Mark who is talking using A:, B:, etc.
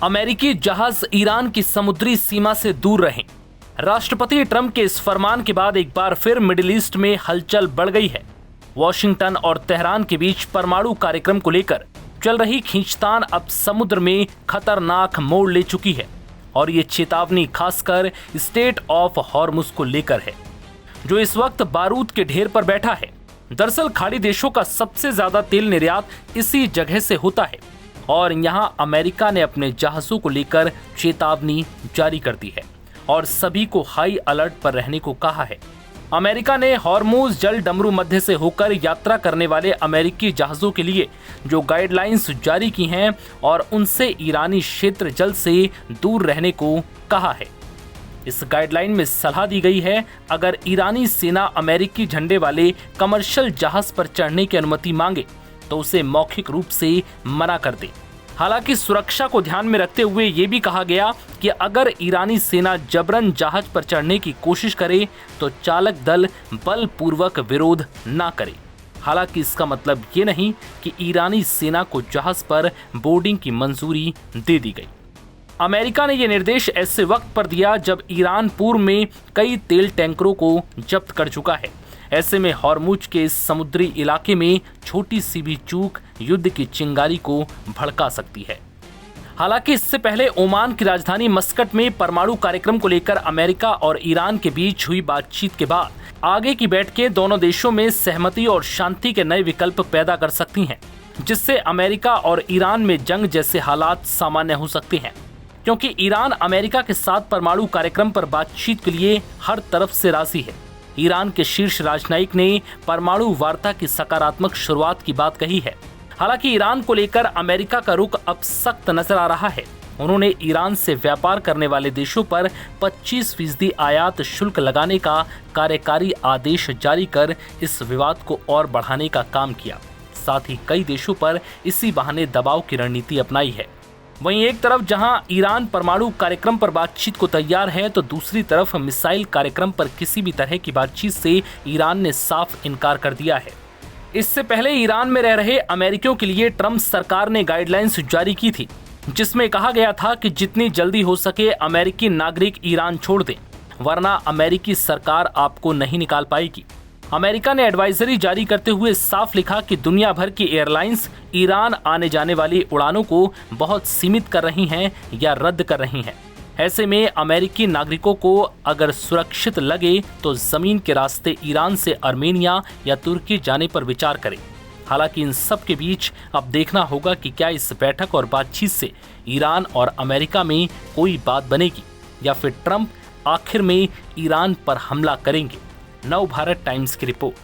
A: अमेरिकी जहाज ईरान की समुद्री सीमा से दूर रहें। राष्ट्रपति ट्रंप के इस फरमान के बाद एक बार फिर मिडिल ईस्ट में हलचल बढ़ गई है। वॉशिंगटन और तेहरान के बीच परमाणु कार्यक्रम को लेकर चल रही खींचतान अब समुद्र में खतरनाक मोड़ ले चुकी है और ये चेतावनी खासकर स्टेट ऑफ हॉर्मुज को लेकर है, जो इस वक्त बारूद के ढेर पर बैठा है। दरअसल खाड़ी देशों का सबसे ज्यादा तेल निर्यात इसी जगह से होता है और यहां अमेरिका ने अपने जहाजों को लेकर चेतावनी जारी कर दी है और सभी को हाई अलर्ट पर रहने को कहा है। अमेरिका ने हॉर्मुज जल डमरू मध्य से होकर यात्रा करने वाले अमेरिकी जहाजों के लिए जो गाइडलाइंस जारी की हैं और उनसे ईरानी क्षेत्र जल से दूर रहने को कहा है। इस गाइडलाइन में सलाह दी गई है, अगर ईरानी सेना अमेरिकी झंडे वाले कमर्शियल जहाज पर चढ़ने की अनुमति मांगे तो उसे मौखिक रूप से मना कर दे। हालांकि सुरक्षा को ध्यान में रखते हुए ये भी कहा गया कि अगर ईरानी सेना जबरन जहाज पर चढ़ने की कोशिश करे तो चालक दल बलपूर्वक विरोध ना करे। हालांकि इसका मतलब ये नहीं कि ईरानी सेना को जहाज पर बोर्डिंग की मंजूरी दे दी गई। अमेरिका ने यह निर्देश ऐसे वक्त पर दिया जब ईरान पूर्व में कई तेल टैंकरों को जब्त कर चुका है। ऐसे में हॉर्मुज के इस समुद्री इलाके में छोटी सी भी चूक युद्ध की चिंगारी को भड़का सकती है। हालांकि इससे पहले ओमान की राजधानी मस्कट में परमाणु कार्यक्रम को लेकर अमेरिका और ईरान के बीच हुई बातचीत के बाद आगे की बैठकें दोनों देशों में सहमति और शांति के नए विकल्प पैदा कर सकती हैं, जिससे अमेरिका और ईरान में जंग जैसे हालात सामान्य हो सकते हैं, क्योंकि ईरान अमेरिका के साथ परमाणु कार्यक्रम पर बातचीत के लिए हर तरफ से राजी है। ईरान के शीर्ष राजनयिक ने परमाणु वार्ता की सकारात्मक शुरुआत की बात कही है। हालांकि ईरान को लेकर अमेरिका का रुख अब सख्त नजर आ रहा है। उन्होंने ईरान से व्यापार करने वाले देशों पर 25% आयात शुल्क लगाने का कार्यकारी आदेश जारी कर इस विवाद को और बढ़ाने का काम किया। साथ ही कई देशों पर इसी बहाने दबाव की रणनीति अपनाई है। वहीं एक तरफ जहां ईरान परमाणु कार्यक्रम पर बातचीत को तैयार है, तो दूसरी तरफ मिसाइल कार्यक्रम पर किसी भी तरह की बातचीत से ईरान ने साफ इनकार कर दिया है। इससे पहले ईरान में रह रहे अमेरिकियों के लिए ट्रंप सरकार ने गाइडलाइंस जारी की थी, जिसमें कहा गया था कि जितनी जल्दी हो सके अमेरिकी नागरिक ईरान छोड़ दें, वरना अमेरिकी सरकार आपको नहीं निकाल पाएगी। अमेरिका ने एडवाइजरी जारी करते हुए साफ लिखा कि दुनिया भर की एयरलाइंस ईरान आने जाने वाली उड़ानों को बहुत सीमित कर रही हैं या रद्द कर रही हैं। ऐसे में अमेरिकी नागरिकों को अगर सुरक्षित लगे तो जमीन के रास्ते ईरान से आर्मेनिया या तुर्की जाने पर विचार करें। हालांकि इन सब के बीच अब देखना होगा कि क्या इस बैठक और बातचीत से ईरान और अमेरिका में कोई बात बनेगी या फिर ट्रंप आखिर में ईरान पर हमला करेंगे। नव भारत टाइम्स की रिपोर्ट।